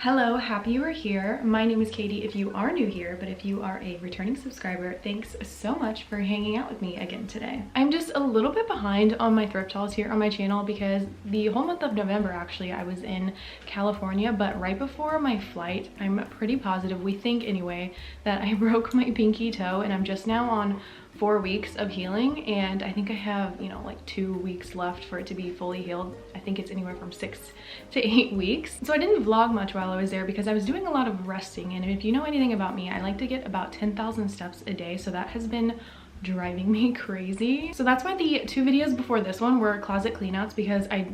Hello, happy you are here. My name is Katie if you are new here, but if you are a returning subscriber, thanks so much for hanging out with me again today. I'm just a little bit behind on my thrift hauls here on my channel because the whole month of November actually I was in California, but right before my flight, I'm pretty positive, we think anyway, that I broke my pinky toe and I'm just now on 4 weeks of healing, and I think I have, like 2 weeks left for it to be fully healed. I think it's anywhere from 6 to 8 weeks. So I didn't vlog much while I was there because I was doing a lot of resting, and if you know anything about me, I like to get about 10,000 steps a day, so that has been driving me crazy. So that's why the 2 videos before this one were closet cleanouts, because I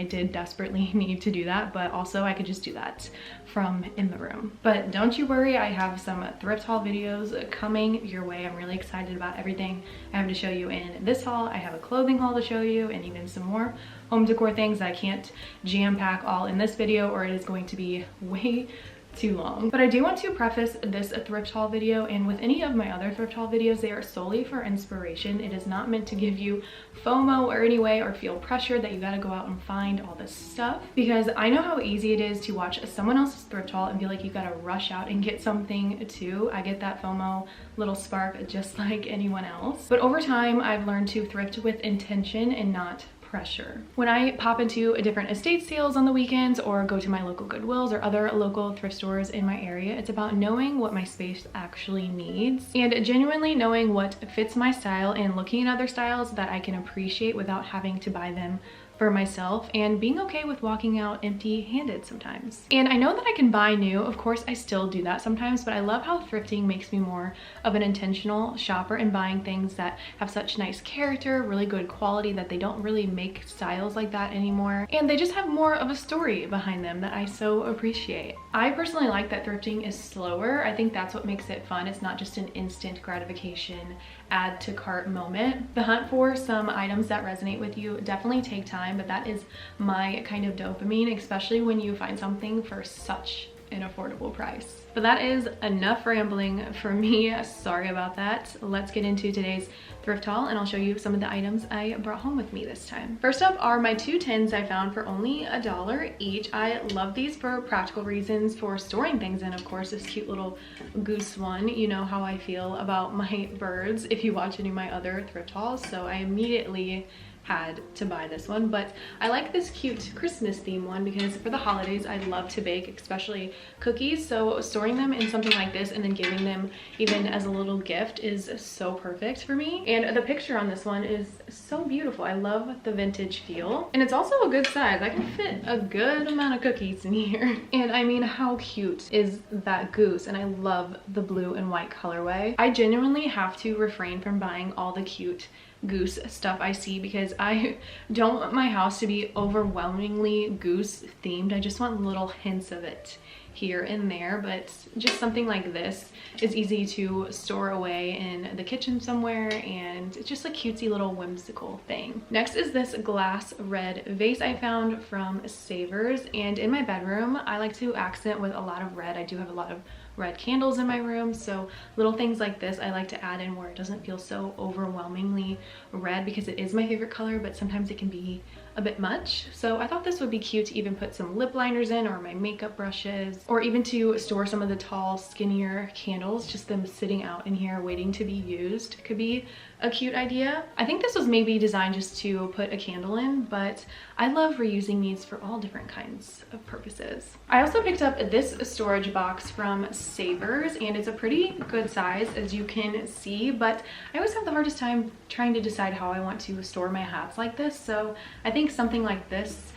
did desperately need to do that, but also I could just do that from in the room. But don't you worry, I have some thrift haul videos coming your way. I'm really excited about everything I have to show you in this haul. I have a clothing haul to show you and even some more home decor things that I can't jam pack all in this video, or it is going to be way too long. But I do want to preface this thrift haul video, and with any of my other thrift haul videos, they are solely for inspiration. It is not meant to give you FOMO or any way, or feel pressure that you gotta go out and find all this stuff, because I know how easy it is to watch someone else's thrift haul and feel like you gotta rush out and get something too. I get that FOMO little spark just like anyone else. But over time, I've learned to thrift with intention and not pressure. When I pop into different estate sales on the weekends or go to my local Goodwills or other local thrift stores in my area, it's about knowing what my space actually needs and genuinely knowing what fits my style and looking at other styles that I can appreciate without having to buy them for myself, and being okay with walking out empty-handed sometimes. And I know that I can buy new, of course I still do that sometimes, but I love how thrifting makes me more of an intentional shopper and buying things that have such nice character, really good quality, that they don't really make styles like that anymore, and they just have more of a story behind them that I so appreciate. I personally like that thrifting is slower. I think that's what makes it fun. It's not just an instant gratification, add to cart moment. The hunt for some items that resonate with you definitely take time, but that is my kind of dopamine, especially when you find something for such an affordable price. But that is enough rambling for me. Sorry about that. Let's get into today's thrift haul and I'll show you some of the items I brought home with me this time. First up are my 2 tins I found for only $1 each. I love these for practical reasons, for storing things in. Of course, this cute little goose one. You know how I feel about my birds if you watch any of my other thrift hauls, so I immediately had to buy this one. But I like this cute Christmas theme one because for the holidays I love to bake, especially cookies, so storing them in something like this and then giving them even as a little gift is so perfect for me. And the picture on this one is so beautiful. I love the vintage feel, and it's also a good size. I can fit a good amount of cookies in here. And I mean, how cute is that goose? And I love the blue and white colorway. I genuinely have to refrain from buying all the cute goose stuff I see because I don't want my house to be overwhelmingly goose themed. I just want little hints of it here and there, but just something like this is easy to store away in the kitchen somewhere, and it's just a cutesy little whimsical thing. Next is this glass red vase I found from Savers, and in my bedroom I like to accent with a lot of red. I do have a lot of red candles in my room, so little things like this I like to add in where it doesn't feel so overwhelmingly red, because it is my favorite color, but sometimes it can be a bit much. So I thought this would be cute to even put some lip liners in, or my makeup brushes, or even to store some of the tall, skinnier candles, just them sitting out in here waiting to be used could be a cute idea. I think this was maybe designed just to put a candle in, but I love reusing these for all different kinds of purposes. I also picked up this storage box from Savers, and it's a pretty good size as you can see, but I always have the hardest time trying to decide how I want to store my hats like this, so I think something like this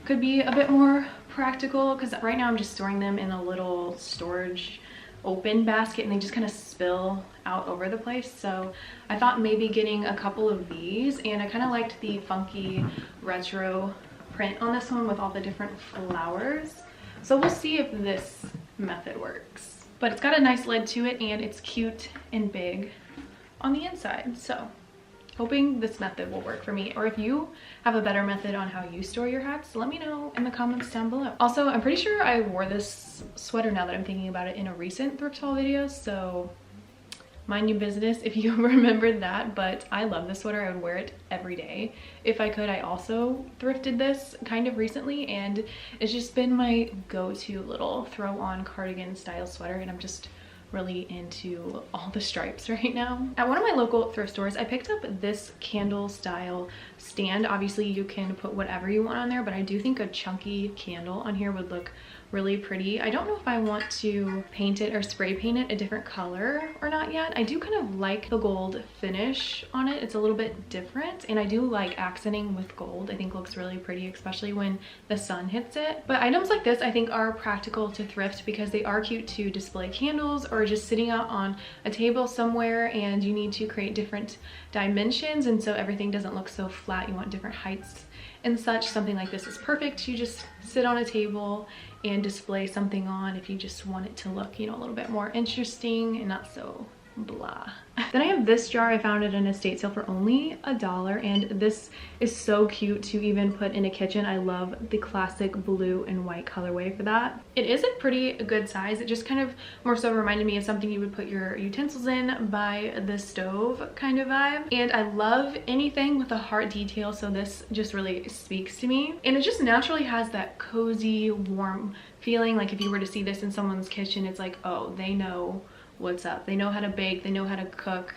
could be a bit more practical, because right now I'm just storing them in a little storage open basket and they just kind of spill out over the place. So I thought maybe getting a couple of these, and I kind of liked the funky retro print on this one with all the different flowers. So we'll see if this method works. But it's got a nice lid to it and it's cute and big on the inside. So hoping this method will work for me, or if you have a better method on how you store your hats, let me know in the comments down below. Also, I'm pretty sure I wore this sweater, now that I'm thinking about it, in a recent thrift haul video, so mind your business if you remembered that, but I love this sweater. I would wear it every day if I could. I also thrifted this kind of recently, and it's just been my go-to little throw on cardigan style sweater, and I'm just really into all the stripes right now. At one of my local thrift stores, I picked up this candle style stand. Obviously you can put whatever you want on there, but I do think a chunky candle on here would look really pretty. I don't know if I want to paint it or spray paint it a different color or not yet. I do kind of like the gold finish on it. It's a little bit different, and I do like accenting with gold. I think looks really pretty, especially when the sun hits it. But items like this I think are practical to thrift because they are cute to display candles or just sitting out on a table somewhere and you need to create different dimensions, and so everything doesn't look so flat. You want different heights and such. Something like this is perfect. You just sit on a table and display something on if you just want it to look, you know, a little bit more interesting and not so blah. Then I have this jar. I found it in an estate sale for only $1, and this is so cute to even put in a kitchen. I love the classic blue and white colorway for that. It is a pretty good size. It just kind of more so reminded me of something you would put your utensils in by the stove kind of vibe. And I love anything with a heart detail, so this just really speaks to me. And it just naturally has that cozy, warm feeling. Like if you were to see this in someone's kitchen, it's like, oh, they know what's up. They know how to bake, they know how to cook.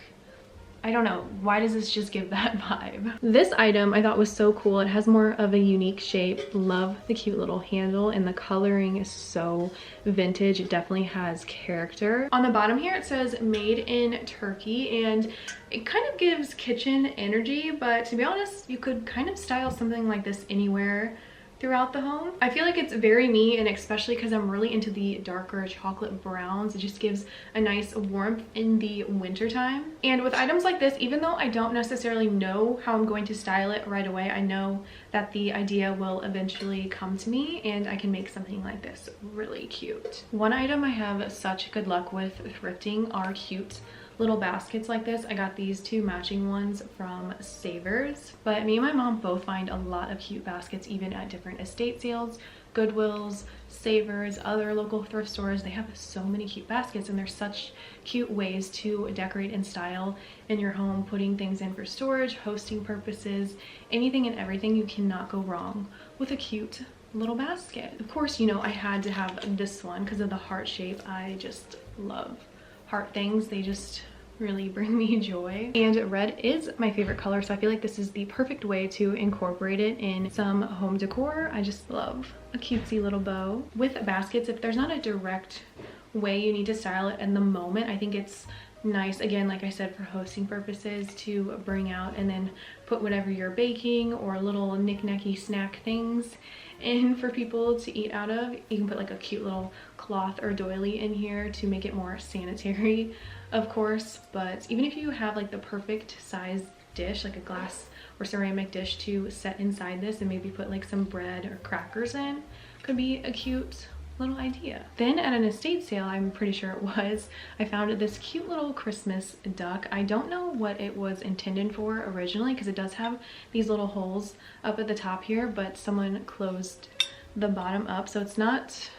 I don't know, why does this just give that vibe? This item I thought was so cool. It has more of a unique shape. Love the cute little handle, and the coloring is so vintage. It definitely has character. On the bottom here it says made in Turkey, and it kind of gives kitchen energy, but to be honest, you could kind of style something like this anywhere throughout the home. I feel like it's very me, and especially because I'm really into the darker chocolate browns, it just gives a nice warmth in the winter time. And with items like this, even though I don't necessarily know how I'm going to style it right away, I know that the idea will eventually come to me and I can make something like this really cute. One item I have such good luck with thrifting are cute little baskets like this. I got these two matching ones from Savers, but me and my mom both find a lot of cute baskets even at different estate sales, Goodwills, Savers, other local thrift stores. They have so many cute baskets, and they're such cute ways to decorate and style in your home, putting things in for storage, hosting purposes, anything and everything. You cannot go wrong with a cute little basket. Of course, you know, I had to have this one because of the heart shape. I just love heart things. They just really bring me joy, and red is my favorite color, so I feel like this is the perfect way to incorporate it in some home decor. I just love a cutesy little bow. With baskets, if there's not a direct way you need to style it in the moment, I think it's nice, again, like I said, for hosting purposes, to bring out and then put whatever you're baking or little knick-knacky snack things in for people to eat out of. You can put like a cute little cloth or doily in here to make it more sanitary, of course. But even if you have like the perfect size dish, like a glass or ceramic dish to set inside this and maybe put like some bread or crackers in, could be a cute little idea. Then at an estate sale, I'm pretty sure it was, I found this cute little Christmas duck. I don't know what it was intended for originally because it does have these little holes up at the top here, but someone closed the bottom up, so it's not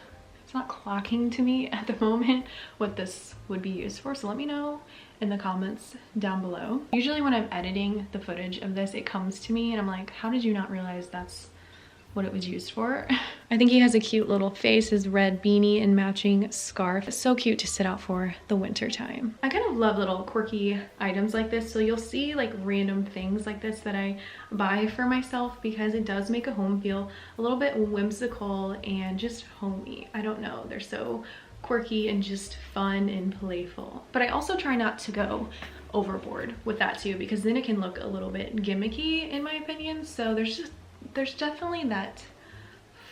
clocking to me at the moment what this would be used for. So let me know in the comments down below. Usually when I'm editing the footage of this, it comes to me and I'm like, how did you not realize that's what it was used for? I think he has a cute little face, his red beanie and matching scarf. It's so cute to sit out for the winter time. I kind of love little quirky items like this, so you'll see like random things like this that I buy for myself because it does make a home feel a little bit whimsical and just homey. I don't know, they're so quirky and just fun and playful. But I also try not to go overboard with that too, because then it can look a little bit gimmicky in my opinion. So there's definitely that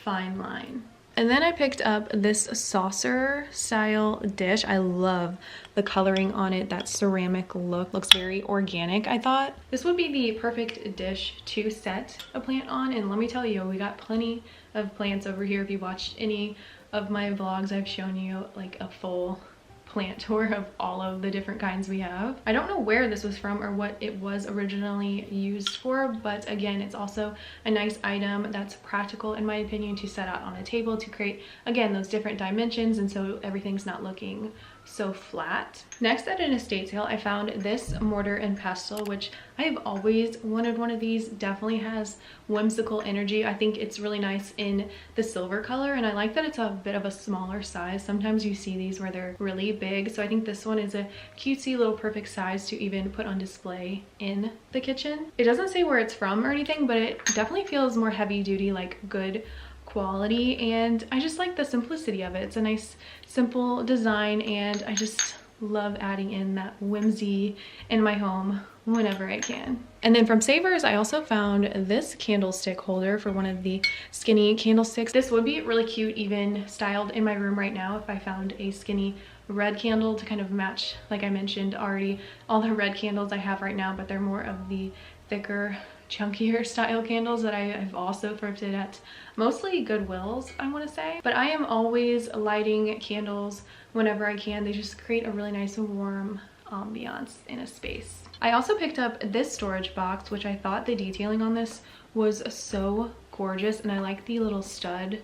fine line. And then I picked up this saucer style dish. I love the coloring on it. That ceramic look looks very organic. I thought this would be the perfect dish to set a plant on, and let me tell you, we got plenty of plants over here. If you watched any of my vlogs, I've shown you like a full plant tour of all of the different kinds we have. I don't know where this was from or what it was originally used for, but again, it's also a nice item that's practical in my opinion to set out on a table to create, again, those different dimensions, and so everything's not looking so flat. Next, at an estate sale, I found this mortar and pestle, which I've always wanted one of these. Definitely has whimsical energy. I think it's really nice in the silver color, and I like that it's a bit of a smaller size. Sometimes you see these where they're really big, so I think this one is a cutesy little perfect size to even put on display in the kitchen. It doesn't say where it's from or anything, but it definitely feels more heavy duty, like good quality, and I just like the simplicity of it. It's a nice simple design, and I just love adding in that whimsy in my home whenever I can. And then from Savers, I also found this candlestick holder for one of the skinny candlesticks. This would be really cute even styled in my room right now if I found a skinny red candle to kind of match, like I mentioned already, all the red candles I have right now, but they're more of the thicker, chunkier style candles that I've also thrifted at mostly Goodwills, I want to say. But I am always lighting candles whenever I can. They just create a really nice warm ambiance in a space. I also picked up this storage box, which I thought the detailing on this was so gorgeous, and I like the little stud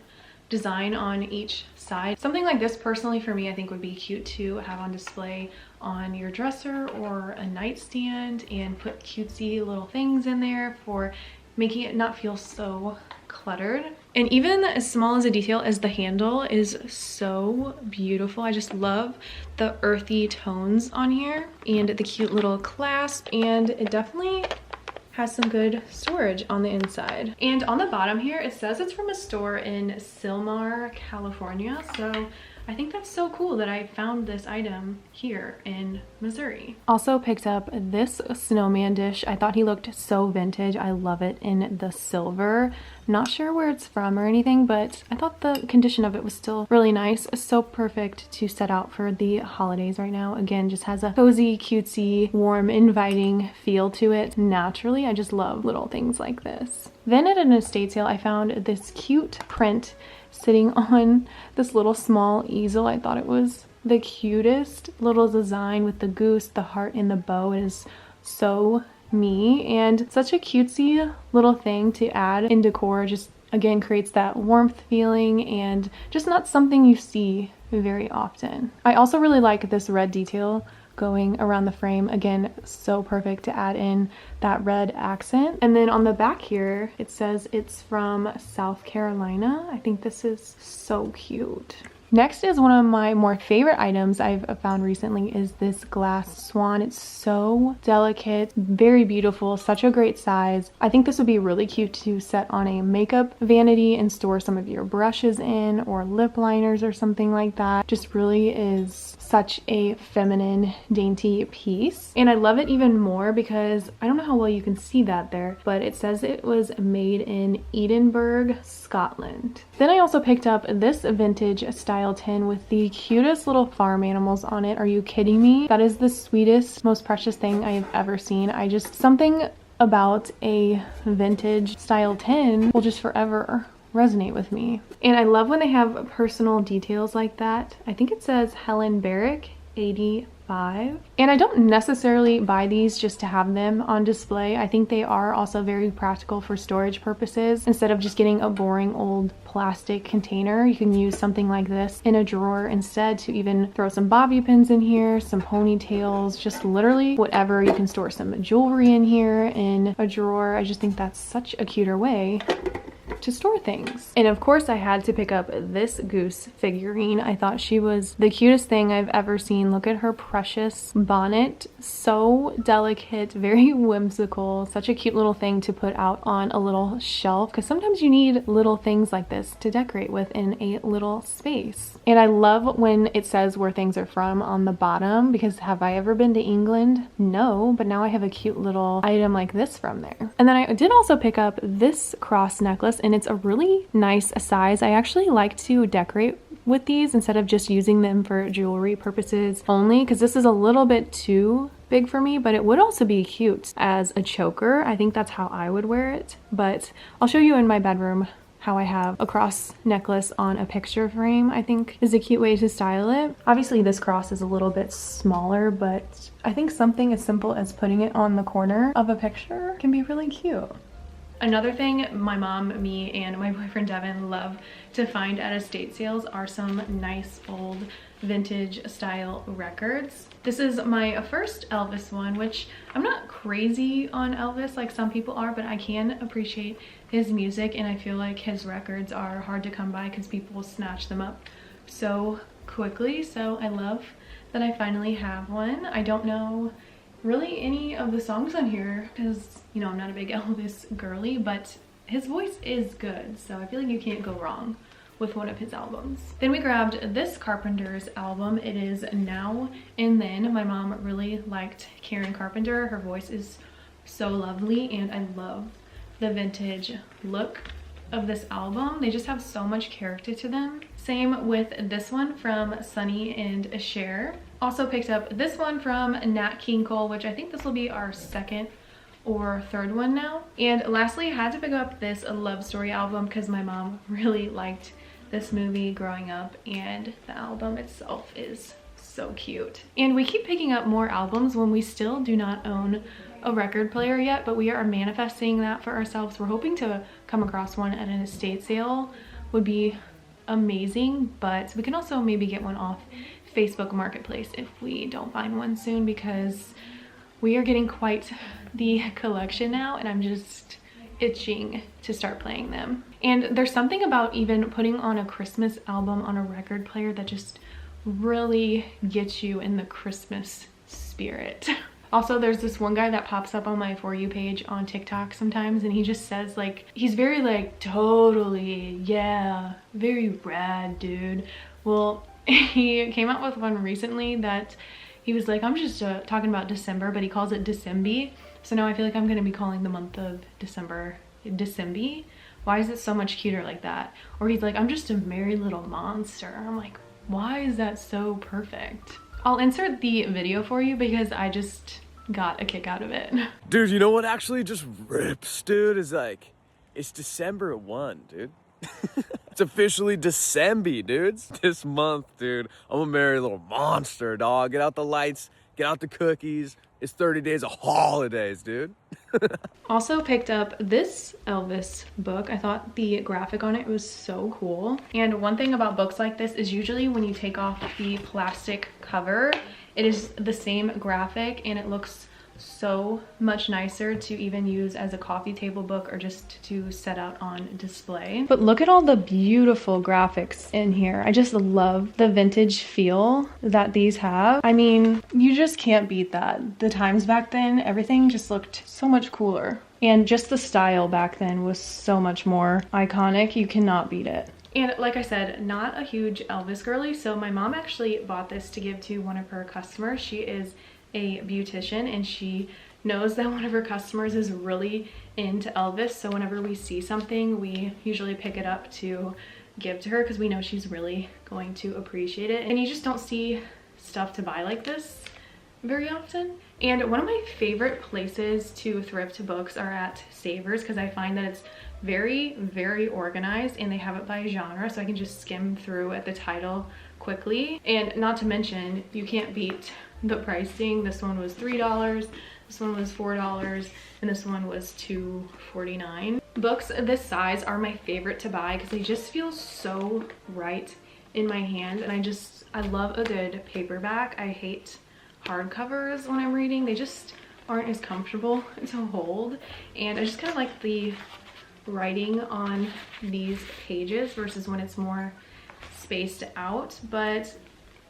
design on each side. Something like this personally for me I think would be cute to have on display on your dresser or a nightstand, and put cutesy little things in there for making it not feel so cluttered. And even as small as a detail as the handle is so beautiful. I just love the earthy tones on here and the cute little clasp, and it definitely has some good storage on the inside. And on the bottom here, it says it's from a store in Sylmar, California. So I think that's so cool that I found this item here in Missouri. Also picked up this snowman dish. I thought he looked so vintage. I love it in the silver. Not sure where it's from or anything, but I thought the condition of it was still really nice. So perfect to set out for the holidays right now. Again, just has a cozy, cutesy, warm, inviting feel to it naturally. I just love little things like this. Then at an estate sale, I found this cute print sitting on this little small easel. I thought it was the cutest little design with the goose, the heart, and the bow. It is so me, and such a cutesy little thing to add in decor. Just again creates that warmth feeling, and just not something you see very often. I also really like this red detail going around the frame. Again, so perfect to add in that red accent. And then on the back here, it says it's from South Carolina. I think this is so cute. Next is one of my more favorite items I've found recently is this glass swan. It's so delicate, very beautiful, such a great size. I think this would be really cute to set on a makeup vanity and store some of your brushes in, or lip liners or something like that. Just really is such a feminine, dainty piece. And I love it even more because I don't know how well you can see that there, but it says it was made in Edinburgh, Scotland. Then I also picked up this vintage style tin with the cutest little farm animals on it. Are you kidding me? That is the sweetest, most precious thing I've ever seen. Something about a vintage style tin will just forever resonate with me. And I love when they have personal details like that. I think it says Helen Barrick 85. And I don't necessarily buy these just to have them on display. I think they are also very practical for storage purposes. Instead of just getting a boring old plastic container, you can use something like this in a drawer instead to even throw some bobby pins in here, some ponytails, just literally whatever. You can store some jewelry in here in a drawer. I just think that's such a cuter way to store things. And of course I had to pick up this goose figurine. I thought she was the cutest thing I've ever seen. Look at her precious bonnet, so delicate, very whimsical, such a cute little thing to put out on a little shelf, because sometimes you need little things like this to decorate with in a little space. And I love when it says where things are from on the bottom, because have I ever been to England? No, but now I have a cute little item like this from there. And then I did also pick up this cross necklace, and it's a really nice size. I actually like to decorate with these instead of just using them for jewelry purposes only, because this is a little bit too big for me, but it would also be cute as a choker. I think that's how I would wear it, but I'll show you in my bedroom how I have a cross necklace on a picture frame. I think is a cute way to style it. Obviously this cross is a little bit smaller, but I think something as simple as putting it on the corner of a picture can be really cute. Another thing my mom, me, and my boyfriend Devin love to find at estate sales are some nice old vintage style records. This is my first Elvis one, which I'm not crazy on Elvis like some people are, but I can appreciate his music, and I feel like his records are hard to come by because people snatch them up so quickly. So I love that I finally have one. I don't know really any of the songs on here because, you know, I'm not a big Elvis girly, but his voice is good, so I feel like you can't go wrong with one of his albums. Then we grabbed this Carpenter's album. It is Now and Then. My mom really liked Karen Carpenter. Her voice is so lovely, and I love the vintage look of this album. They just have so much character to them. Same with this one from Sonny and Cher. Also picked up this one from Nat King Cole, which I think this will be our second or third one now. And lastly, I had to pick up this Love Story album because my mom really liked this movie growing up, and the album itself is so cute. And we keep picking up more albums when we still do not own a record player yet, but we are manifesting that for ourselves. We're hoping to come across one at an estate sale. Would be amazing, but we can also maybe get one off Facebook Marketplace if we don't find one soon, because we are getting quite the collection now, and I'm just itching to start playing them. And there's something about even putting on a Christmas album on a record player that just really gets you in the Christmas spirit. Also, there's this one guy that pops up on my For You page on TikTok sometimes, and he just says, like, he's very like, totally, yeah, very rad, dude. Well, he came out with one recently that he was like, I'm just talking about December, but he calls it December. So now I feel like I'm gonna be calling the month of December December. Why is it so much cuter like that? Or he's like, I'm just a merry little monster. I'm like, why is that so perfect? I'll insert the video for you because I just got a kick out of it. Dude, you know what actually just rips, dude? Is like, it's December at 1, dude. It's officially December, dudes. This month, dude, I'm a merry little monster, dog. Get out the lights, get out the cookies. It's 30 days of holidays, dude. Also picked up this Elvis book. I thought the graphic on it was so cool. And one thing about books like this is usually when you take off the plastic cover, it is the same graphic, and it looks so much nicer to even use as a coffee table book or just to set out on display. But look at all the beautiful graphics in here. I just love the vintage feel that these have. I mean, you just can't beat that. The times back then, everything just looked so much cooler. And just the style back then was so much more iconic. You cannot beat it. And like I said, not a huge Elvis girly, so my mom actually bought this to give to one of her customers. She is a beautician, and she knows that one of her customers is really into Elvis, so whenever we see something, we usually pick it up to give to her because we know she's really going to appreciate it. And you just don't see stuff to buy like this very often. And one of my favorite places to thrift books are at Savers, because I find that it's very, very organized, and they have it by genre, so I can just skim through at the title quickly. And not to mention, you can't beat the pricing. This one was $3, this one was $4, and this one was $2.49. Books this size are my favorite to buy because they just feel so right in my hand, and I love a good paperback. I hate hardcovers when I'm reading. They just aren't as comfortable to hold, and I just kind of like the writing on these pages versus when it's more spaced out. But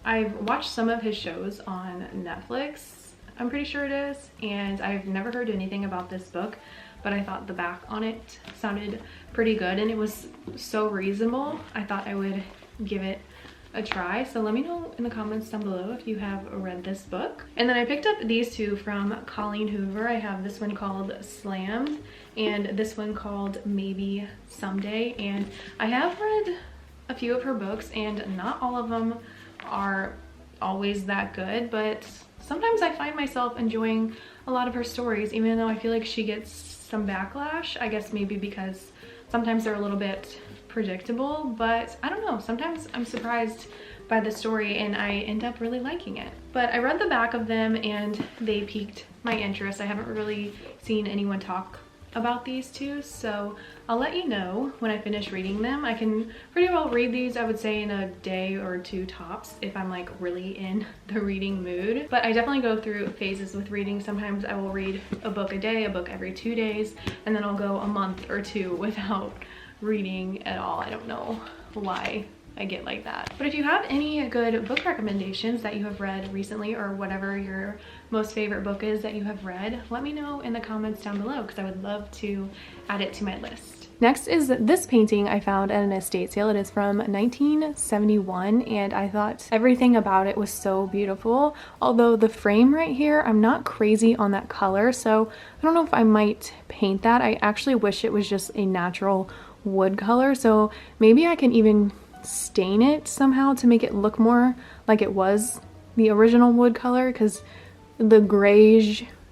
I've watched some of his shows on Netflix, I'm pretty sure it is, and I've never heard anything about this book, but I thought the back on it sounded pretty good, and it was so reasonable. I thought I would give it a try. So let me know in the comments down below if you have read this book. And then I picked up these two from Colleen Hoover. I have this one called Slammed and this one called Maybe Someday. And I have read a few of her books, and not all of them are always that good, but sometimes I find myself enjoying a lot of her stories, even though I feel like she gets some backlash. I guess maybe because sometimes they're a little bit predictable, but I don't know, sometimes I'm surprised by the story and I end up really liking it. But I read the back of them and they piqued my interest. I haven't really seen anyone talk about these two, so I'll let you know when I finish reading them. I can pretty well read these, I would say, in a day or two tops if I'm like really in the reading mood. But I definitely go through phases with reading. Sometimes I will read a book a day, a book every 2 days, and then I'll go a month or two without reading at all. I don't know why I get like that. But if you have any good book recommendations that you have read recently, or whatever your most favorite book is that you have read, let me know in the comments down below, because I would love to add it to my list. Next is this painting I found at an estate sale. It is from 1971, and I thought everything about it was so beautiful. Although the frame right here, I'm not crazy on that color, so I don't know if I might paint that. I actually wish it was just a natural wood color, so maybe I can even stain it somehow to make it look more like it was the original wood color, because the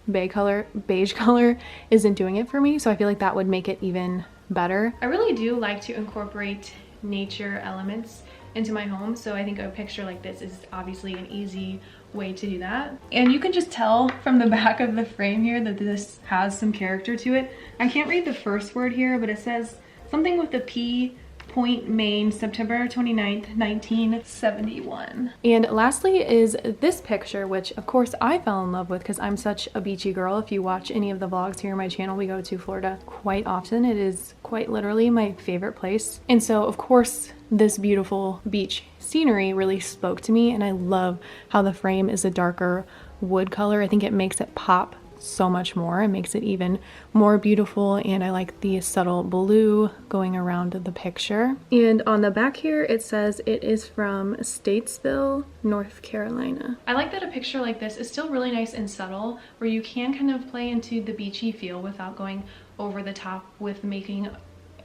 beige color isn't doing it for me, so I feel like that would make it even better. I really do like to incorporate nature elements into my home, so I think a picture like this is obviously an easy way to do that. And you can just tell from the back of the frame here that this has some character to it. I can't read the first word here, but it says something with the P, Point, Maine, September 29th, 1971. And lastly is this picture, which of course I fell in love with because I'm such a beachy girl. If you watch any of the vlogs here on my channel, we go to Florida quite often. It is quite literally my favorite place. And so of course this beautiful beach scenery really spoke to me, and I love how the frame is a darker wood color. I think it makes it pop so much more. It makes it even more beautiful, and I like the subtle blue going around the picture. And on the back here it says it is from Statesville, North Carolina. I like that a picture like this is still really nice and subtle, where you can kind of play into the beachy feel without going over the top with making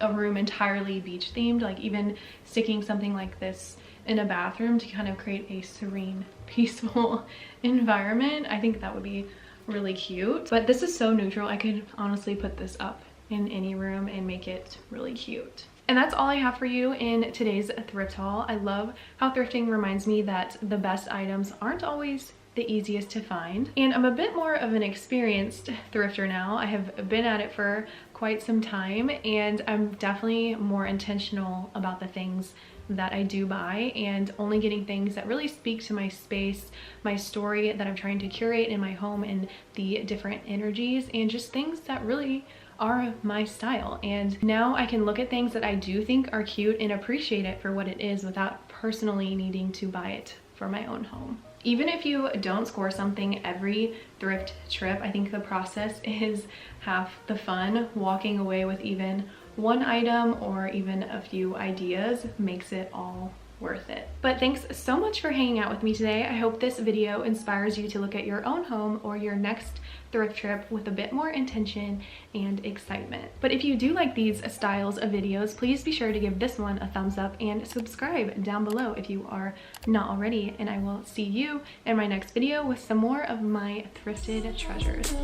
a room entirely beach themed, like even sticking something like this in a bathroom to kind of create a serene, peaceful environment. I think that would be really cute. But this is so neutral. I could honestly put this up in any room and make it really cute. And that's all I have for you in today's thrift haul. I love how thrifting reminds me that the best items aren't always the easiest to find. And I'm a bit more of an experienced thrifter now. I have been at it for quite some time, and I'm definitely more intentional about the things that I do buy, and only getting things that really speak to my space, my story that I'm trying to curate in my home, and the different energies, and just things that really are my style. And now I can look at things that I do think are cute and appreciate it for what it is without personally needing to buy it for my own home. Even if you don't score something every thrift trip, I think the process is half the fun. Walking away with even one item or even a few ideas makes it all worth it. But thanks so much for hanging out with me today. I hope this video inspires you to look at your own home or your next thrift trip with a bit more intention and excitement. But if you do like these styles of videos, please be sure to give this one a thumbs up and subscribe down below if you are not already. And I will see you in my next video with some more of my thrifted treasures.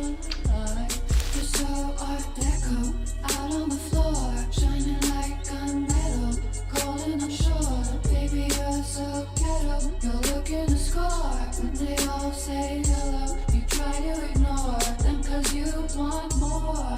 So art deco out on the floor, shining like a metal, golden I'm sure. Baby, you're so ghetto, you're looking to score. When they all say hello, you try to ignore them 'cause you want more.